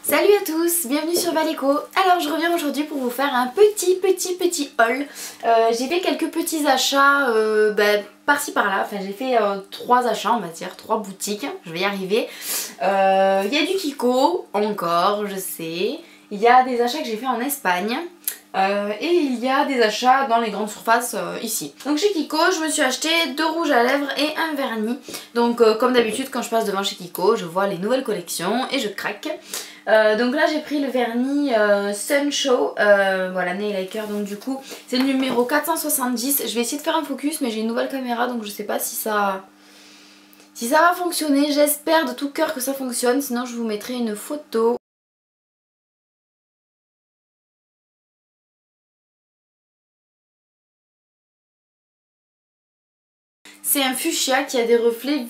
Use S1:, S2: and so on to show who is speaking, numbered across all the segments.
S1: Salut à tous, bienvenue sur Valéco. Alors je reviens aujourd'hui pour vous faire un petit haul. J'ai fait quelques petits achats par-ci par-là, enfin j'ai fait 3 achats on va dire, 3 boutiques, je vais y arriver. Il y a du Kiko, encore je sais, il y a des achats que j'ai fait en Espagne. Et il y a des achats dans les grandes surfaces ici. Donc chez Kiko je me suis acheté 2 rouges à lèvres et un vernis. Donc comme d'habitude quand je passe devant chez Kiko je vois les nouvelles collections et je craque. Donc là j'ai pris le vernis Sun Show, voilà Nail Lacquer, donc du coup c'est le numéro 470. Je vais essayer de faire un focus mais j'ai une nouvelle caméra donc je sais pas si ça va fonctionner. J'espère de tout cœur que ça fonctionne, sinon je vous mettrai une photo. C'est un fuchsia qui a des reflets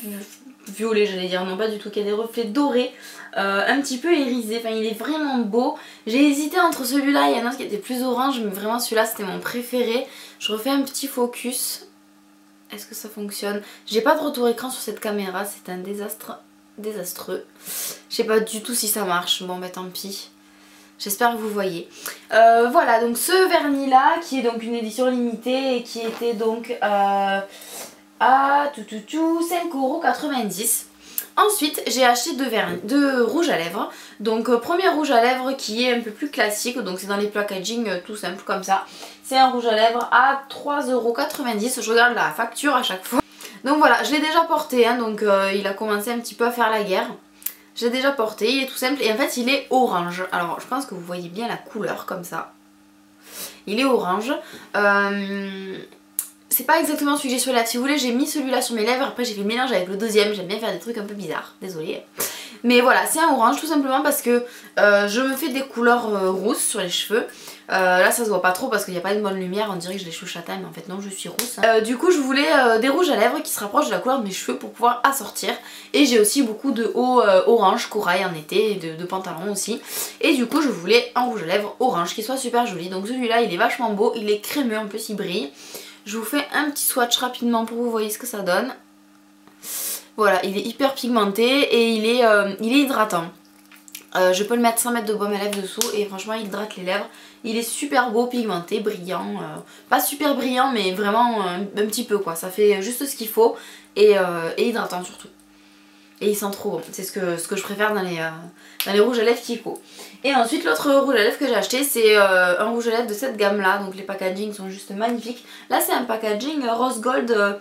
S1: violets, j'allais dire, non pas du tout, qui a des reflets dorés, un petit peu irisés, enfin il est vraiment beau. J'ai hésité entre celui-là et un autre qui était plus orange, mais vraiment celui-là c'était mon préféré. Je refais un petit focus. Est-ce que ça fonctionne? J'ai pas de retour écran sur cette caméra, c'est un désastre désastreux. Je sais pas du tout si ça marche, bon bah tant pis. J'espère que vous voyez. Voilà, donc ce vernis là, qui est donc une édition limitée et qui était donc à 5,90 €. Ensuite j'ai acheté deux rouges à lèvres. Donc premier rouge à lèvres qui est un peu plus classique, donc c'est dans les packaging tout simple comme ça. C'est un rouge à lèvres à 3,90 €. Je regarde la facture à chaque fois. Donc voilà, je l'ai déjà porté hein, donc il a commencé un petit peu à faire la guerre. Je l'ai déjà porté, il est tout simple et en fait il est orange. Alors je pense que vous voyez bien la couleur comme ça. Il est orange. C'est pas exactement celui que j'ai sur les lèvres. Si vous voulez, j'ai mis celui-là sur mes lèvres. Après j'ai fait le mélange avec le deuxième. J'aime bien faire des trucs un peu bizarres. Désolée. Mais voilà, c'est un orange tout simplement parce que je me fais des couleurs rousses sur les cheveux. Là ça se voit pas trop parce qu'il n'y a pas une bonne lumière. On dirait que j'ai les cheveux châtains mais en fait non, je suis rousse. Du coup je voulais des rouges à lèvres qui se rapprochent de la couleur de mes cheveux pour pouvoir assortir. Et j'ai aussi beaucoup de hauts orange corail en été et de pantalons aussi. Et du coup je voulais un rouge à lèvres orange qui soit super joli. Donc celui-là il est vachement beau, il est crémeux, en plus il brille. Je vous fais un petit swatch rapidement pour que vous voyez ce que ça donne. Voilà, il est hyper pigmenté et il est hydratant. Je peux le mettre sans mettre de baume à lèvres dessous et franchement il hydrate les lèvres. Il est super beau, pigmenté, brillant. Pas super brillant mais vraiment un petit peu quoi. Ça fait juste ce qu'il faut et hydratant surtout. Et il sent trop bon. C'est ce que je préfère dans les rouges à lèvres Kiko. Et ensuite l'autre rouge à lèvres que j'ai acheté c'est un rouge à lèvres de cette gamme là. Donc les packaging sont juste magnifiques. Là c'est un packaging rose gold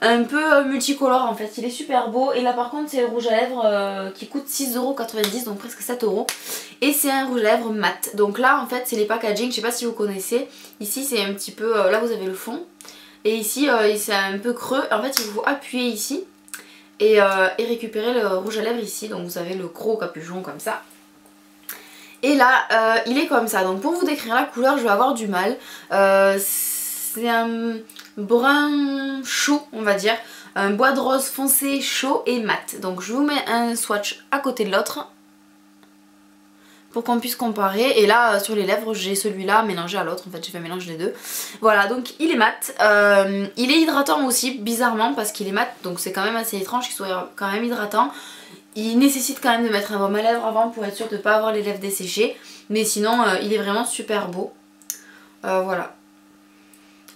S1: un peu multicolore en fait. Il est super beau. Et là par contre c'est le rouge à lèvres qui coûte 6,90 €, donc presque 7 €. Et c'est un rouge à lèvres mat. Donc là en fait c'est les packaging, je sais pas si vous connaissez. Ici c'est un petit peu, là vous avez le fond. Et ici c'est un peu creux. En fait il faut appuyer ici. Et récupérer le rouge à lèvres ici, donc vous avez le gros capuchon comme ça. Et là il est comme ça, donc pour vous décrire la couleur je vais avoir du mal. C'est un brun chaud on va dire, un bois de rose foncé chaud et mat. Donc je vous mets un swatch à côté de l'autre pour qu'on puisse comparer. Et là sur les lèvres j'ai celui-là mélangé à l'autre, en fait j'ai fait un mélange des deux. Voilà, donc il est mat, il est hydratant aussi bizarrement parce qu'il est mat, donc c'est quand même assez étrange qu'il soit quand même hydratant. Il nécessite quand même de mettre un baume à lèvres avant pour être sûr de ne pas avoir les lèvres desséchées, mais sinon il est vraiment super beau. Voilà.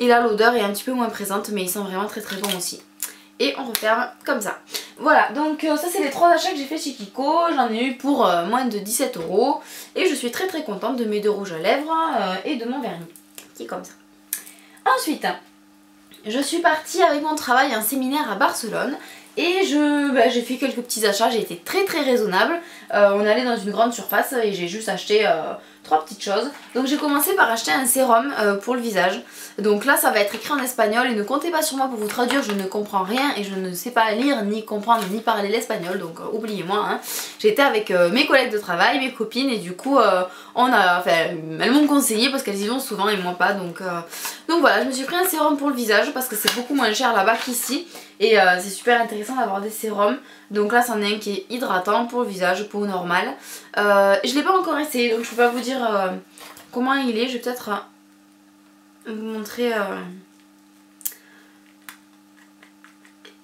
S1: Et là l'odeur est un petit peu moins présente mais il sent vraiment très bon aussi. Et on referme comme ça. Voilà, donc ça c'est les 3 achats que j'ai fait chez Kiko. J'en ai eu pour moins de 17 € et je suis très contente de mes 2 rouges à lèvres et de mon vernis qui est comme ça. Ensuite je suis partie avec mon travail à un séminaire à Barcelone et j'ai fait quelques petits achats. J'ai été très raisonnable. On allait dans une grande surface et j'ai juste acheté 3 petites choses. Donc j'ai commencé par acheter un sérum pour le visage. Donc là ça va être écrit en espagnol et ne comptez pas sur moi pour vous traduire, je ne comprends rien et je ne sais pas lire, ni comprendre, ni parler l'espagnol, donc oubliez-moi hein. J'étais avec mes collègues de travail, mes copines et du coup elles m'ont conseillé parce qu'elles y vont souvent et moi pas, donc voilà, je me suis pris un sérum pour le visage parce que c'est beaucoup moins cher là-bas qu'ici et c'est super intéressant d'avoir des sérums. Donc là c'en est un qui est hydratant pour le visage, peau normale. Je l'ai pas encore essayé donc je peux pas vous dire comment il est. Je vais peut-être vous montrer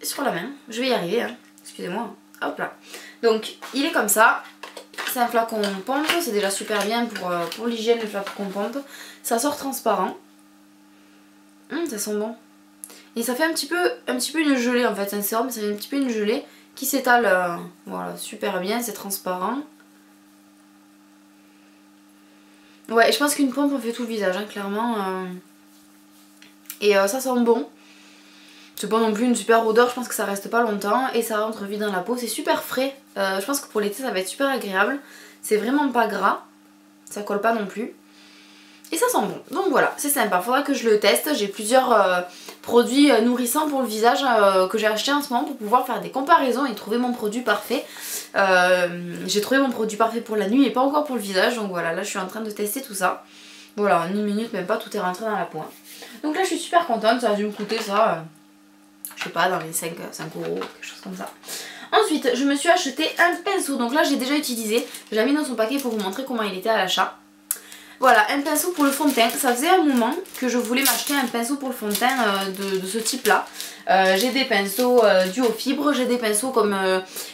S1: sur la main. Je vais y arriver hein. Excusez-moi. Hop là. Donc il est comme ça. c'est un flacon pompe, c'est déjà super bien pour l'hygiène, le flacon pompe. Ça sort transparent. Ça sent bon. Et ça fait un petit peu une gelée en fait, c'est un sérum, mais ça fait un petit peu une gelée qui s'étale, voilà, super bien, c'est transparent. Ouais, je pense qu'une pompe on fait tout le visage, hein, clairement. Et ça sent bon. C'est pas non plus une super odeur, je pense que ça reste pas longtemps et ça rentre vite dans la peau, c'est super frais. Je pense que pour l'été ça va être super agréable. C'est vraiment pas gras, ça colle pas non plus. Et ça sent bon, donc voilà, c'est sympa, faudra que je le teste. J'ai plusieurs produits nourrissants pour le visage que j'ai acheté en ce moment pour pouvoir faire des comparaisons et trouver mon produit parfait. J'ai trouvé mon produit parfait pour la nuit et pas encore pour le visage, donc voilà, là je suis en train de tester tout ça. Voilà, en une minute même pas, tout est rentré dans la peau. Donc là je suis super contente, ça a dû me coûter ça, je sais pas, dans les 5 euros, quelque chose comme ça. Ensuite, je me suis acheté un pinceau, donc là j'ai déjà utilisé, j'ai mis dans son paquet pour vous montrer comment il était à l'achat. Voilà, un pinceau pour le fond de teint. Ça faisait un moment que je voulais m'acheter un pinceau pour le fond de teint de ce type là. J'ai des pinceaux dus aux fibres, j'ai des pinceaux comme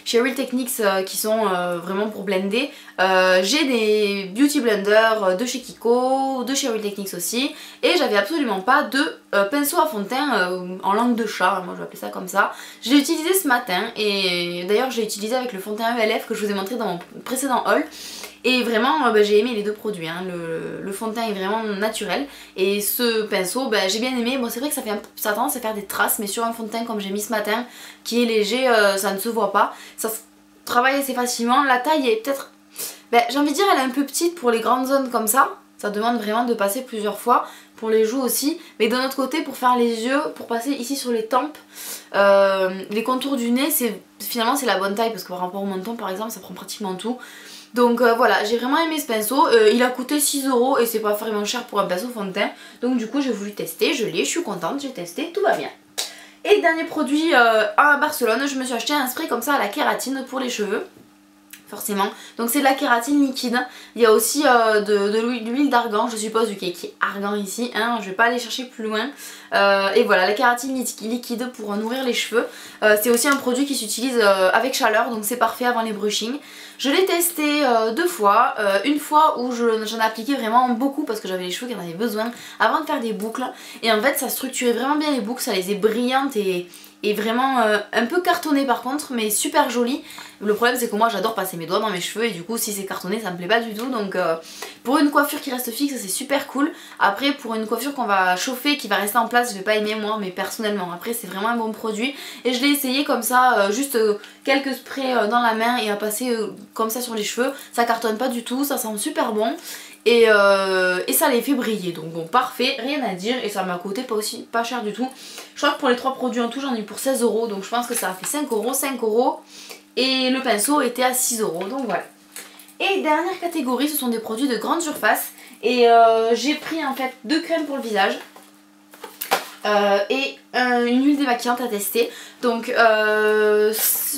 S1: chez Real Techniques qui sont vraiment pour blender. J'ai des Beauty Blender de chez Kiko, de chez Real Techniques aussi. Et j'avais absolument pas de pinceau à fond de teint en langue de chat, moi je vais appeler ça comme ça. Je l'ai utilisé ce matin et d'ailleurs je l'ai utilisé avec le fond de teint ELF que je vous ai montré dans mon précédent haul. Et vraiment j'ai aimé les deux produits, hein. Le fond de teint est vraiment naturel et ce pinceau j'ai bien aimé. Bon c'est vrai que ça a tendance à faire des traces, mais sur un fond de teint comme j'ai mis ce matin qui est léger, ça ne se voit pas. Ça se travaille assez facilement. La taille est peut-être, j'ai envie de dire elle est un peu petite pour les grandes zones comme ça. Ça demande vraiment de passer plusieurs fois, pour les joues aussi. Mais d'un autre côté pour faire les yeux, pour passer ici sur les tempes, les contours du nez, finalement c'est la bonne taille parce que par rapport au menton par exemple ça prend pratiquement tout. Donc voilà, j'ai vraiment aimé ce pinceau, il a coûté 6 € et c'est pas vraiment cher pour un pinceau fond de teint. Donc du coup j'ai voulu tester, je l'ai, je suis contente, j'ai testé, tout va bien. Et dernier produit à Barcelone, je me suis acheté un spray comme ça à la kératine pour les cheveux. Forcément, donc c'est de la kératine liquide. Il y a aussi de l'huile d'argan, je suppose, vu qu'il y a écrit argan ici, hein, je vais pas aller chercher plus loin. Et voilà, la kératine liquide pour nourrir les cheveux. C'est aussi un produit qui s'utilise avec chaleur, donc c'est parfait avant les brushings. Je l'ai testé 2 fois, une fois où j'en ai appliqué vraiment beaucoup parce que j'avais les cheveux qui en avaient besoin avant de faire des boucles. Et en fait ça structurait vraiment bien les boucles, ça les est brillantes et vraiment un peu cartonné par contre, mais super joli. Le problème c'est que moi j'adore passer mes doigts dans mes cheveux et du coup si c'est cartonné ça me plaît pas du tout. Donc pour une coiffure qui reste fixe c'est super cool. Après pour une coiffure qu'on va chauffer, qui va rester en place, je vais pas aimer moi, mais personnellement. Après c'est vraiment un bon produit et je l'ai essayé comme ça, juste quelques sprays dans la main et à passer comme ça sur les cheveux. Ça cartonne pas du tout, ça sent super bon. Et ça les fait briller, donc bon parfait, rien à dire, et ça m'a coûté pas cher du tout. Je crois que pour les 3 produits en tout j'en ai eu pour 16 €, donc je pense que ça a fait 5 €, 5 € et le pinceau était à 6 €, donc voilà. Et dernière catégorie, ce sont des produits de grande surface et j'ai pris en fait 2 crèmes pour le visage. Et une huile démaquillante à tester. Donc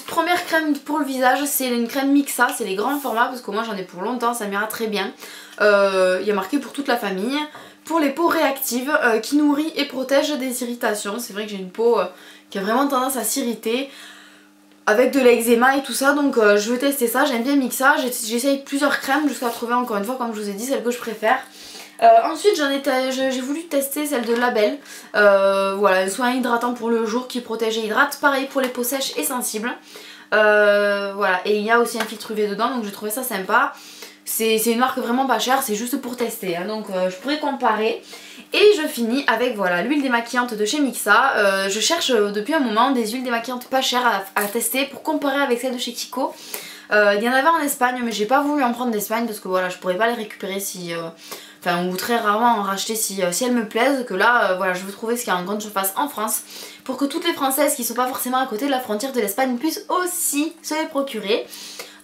S1: première crème pour le visage, c'est une crème Mixa, c'est les grands formats parce que moi j'en ai pour longtemps, ça m'ira très bien. Il y a marqué pour toute la famille. Pour les peaux réactives, qui nourrit et protège des irritations. C'est vrai que j'ai une peau qui a vraiment tendance à s'irriter avec de l'eczéma et tout ça, donc je veux tester ça. J'aime bien Mixa, j'essaye plusieurs crèmes jusqu'à trouver encore une fois, comme je vous ai dit, celle que je préfère. Ensuite j'ai voulu tester celle de Label, voilà, un soin hydratant pour le jour qui protège et hydrate, pareil pour les peaux sèches et sensibles. Voilà, et il y a aussi un filtre UV dedans, donc j'ai trouvé ça sympa. C'est une marque vraiment pas chère, c'est juste pour tester, hein, donc je pourrais comparer. Et je finis avec voilà l'huile démaquillante de chez Mixa. Je cherche depuis un moment des huiles démaquillantes pas chères à tester pour comparer avec celles de chez Kiko. Il y en avait en Espagne mais j'ai pas voulu en prendre d'Espagne parce que voilà je pourrais pas les récupérer si... ou très rarement en racheter si elles me plaisent, que là voilà je veux trouver ce qu'il y a en grande surface en France pour que toutes les Françaises qui sont pas forcément à côté de la frontière de l'Espagne puissent aussi se les procurer.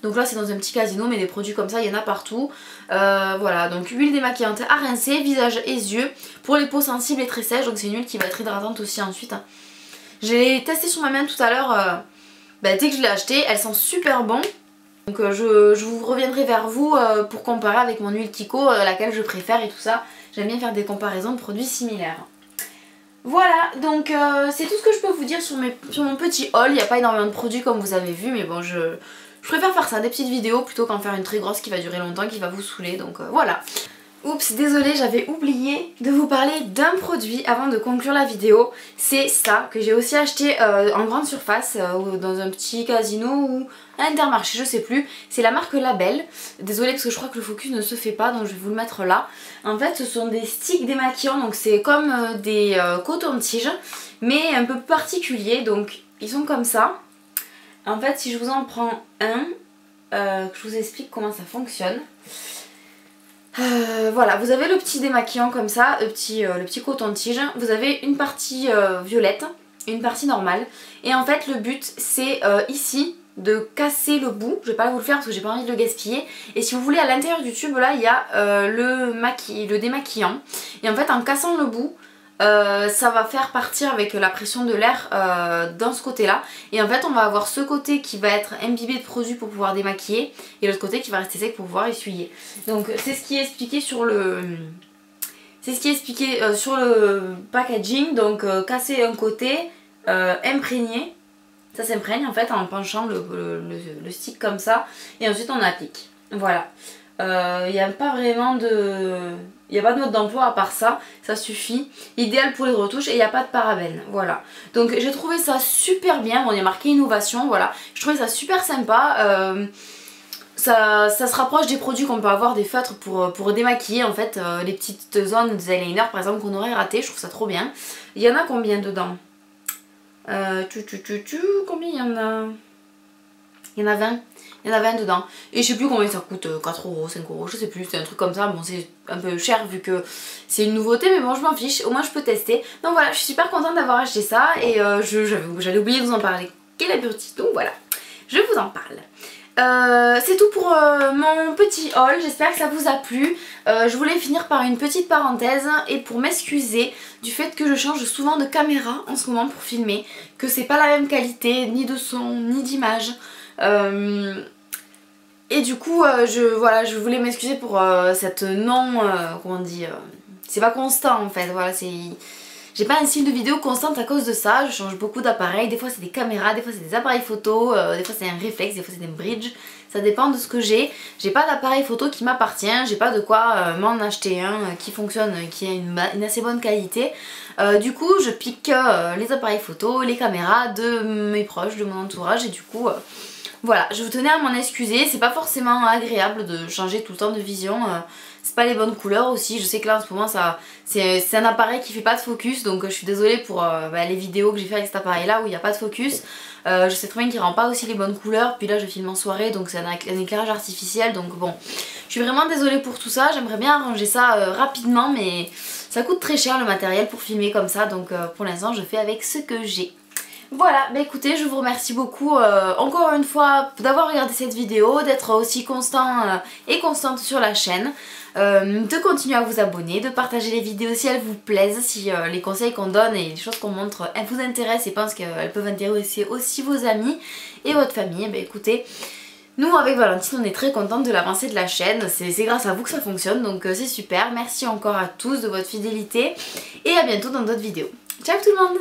S1: Donc là c'est dans un petit casino mais des produits comme ça il y en a partout. Voilà, donc huile démaquillante à rincer, visage et yeux pour les peaux sensibles et très sèches, donc c'est une huile qui va être hydratante aussi ensuite. J'ai testé sur ma main tout à l'heure, dès que je l'ai acheté, elle sent super bon. Donc je vous reviendrai vers vous pour comparer avec mon huile Kiko, laquelle je préfère et tout ça. J'aime bien faire des comparaisons de produits similaires. Voilà, donc c'est tout ce que je peux vous dire sur mon petit haul. Il n'y a pas énormément de produits comme vous avez vu, mais bon Je préfère faire ça, des petites vidéos plutôt qu'en faire une très grosse qui va durer longtemps, qui va vous saouler, donc voilà. Oups, désolée, j'avais oublié de vous parler d'un produit avant de conclure la vidéo. C'est ça que j'ai aussi acheté en grande surface, dans un petit casino ou à Intermarché, je sais plus. C'est la marque Label. Désolée parce que je crois que le focus ne se fait pas, donc je vais vous le mettre là. En fait, ce sont des sticks démaquillants, donc c'est comme des cotons-tiges, mais un peu particuliers. Donc ils sont comme ça. En fait, si je vous en prends un, que je vous explique comment ça fonctionne. Voilà, vous avez le petit démaquillant comme ça, le petit coton-tige. Vous avez une partie violette, une partie normale. Et en fait, le but, c'est ici de casser le bout. Je vais pas vous le faire parce que j'ai pas envie de le gaspiller. Et si vous voulez, à l'intérieur du tube, là, il y a le démaquillant. Et en fait, en cassant le bout, ça va faire partir avec la pression de l'air dans ce côté là, et en fait on va avoir ce côté qui va être imbibé de produit pour pouvoir démaquiller et l'autre côté qui va rester sec pour pouvoir essuyer. Donc c'est ce qui est expliqué sur le packaging. Donc casser un côté, imprégner, ça s'imprègne en fait en penchant le stick comme ça, et ensuite on applique. Voilà. Il n'y a pas vraiment de... Il n'y a pas de mode d'emploi à part ça, ça suffit. Idéal pour les retouches et il n'y a pas de parabènes, voilà. Donc j'ai trouvé ça super bien, bon il y a marqué innovation, voilà. Je trouvais ça super sympa, ça se rapproche des produits qu'on peut avoir, des feutres pour démaquiller en fait, les petites zones des eyeliners par exemple qu'on aurait raté, je trouve ça trop bien. Il y en a combien dedans? Combien il y en a? Il y en a 20. Il y en a 20 dedans. Et je sais plus combien ça coûte, 4 euros, 5 euros, je sais plus, c'est un truc comme ça. Bon, c'est un peu cher vu que c'est une nouveauté, mais bon, je m'en fiche, au moins je peux tester. Donc voilà, je suis super contente d'avoir acheté ça et j'allais oublier de vous en parler. Quelle abrutie, donc voilà, je vous en parle. C'est tout pour mon petit haul, j'espère que ça vous a plu. Je voulais finir par une petite parenthèse et pour m'excuser du fait que je change souvent de caméra en ce moment pour filmer, que c'est pas la même qualité, ni de son, ni d'image. Et du coup je voulais m'excuser pour cette comment on dit, c'est pas constant en fait, voilà, j'ai pas un style de vidéo constante à cause de ça, je change beaucoup d'appareils, des fois c'est des caméras, des fois c'est des appareils photo, des fois c'est un réflexe, des fois c'est des bridges, ça dépend de ce que j'ai pas d'appareil photo qui m'appartient, j'ai pas de quoi m'en acheter un qui fonctionne, qui a une assez bonne qualité. Du coup je pique les appareils photo, les caméras de mes proches, de mon entourage, et du coup voilà, je vous tenais à m'en excuser, c'est pas forcément agréable de changer tout le temps de vision, c'est pas les bonnes couleurs aussi, je sais que là en ce moment c'est un appareil qui fait pas de focus, donc je suis désolée pour les vidéos que j'ai fait avec cet appareil là où il n'y a pas de focus. Je sais très bien qu'il rend pas aussi les bonnes couleurs, puis là je filme en soirée donc c'est un éclairage artificiel, donc bon, je suis vraiment désolée pour tout ça, j'aimerais bien arranger ça rapidement, mais ça coûte très cher le matériel pour filmer comme ça, donc pour l'instant je fais avec ce que j'ai. Voilà, bah écoutez, je vous remercie beaucoup encore une fois d'avoir regardé cette vidéo, d'être aussi constant et constante sur la chaîne, de continuer à vous abonner, de partager les vidéos si elles vous plaisent, si les conseils qu'on donne et les choses qu'on montre elles vous intéressent et pensent qu'elles peuvent intéresser aussi vos amis et votre famille. Bah écoutez, nous avec Valentine on est très contente de l'avancée de la chaîne, c'est grâce à vous que ça fonctionne, donc c'est super. Merci encore à tous de votre fidélité et à bientôt dans d'autres vidéos. Ciao tout le monde!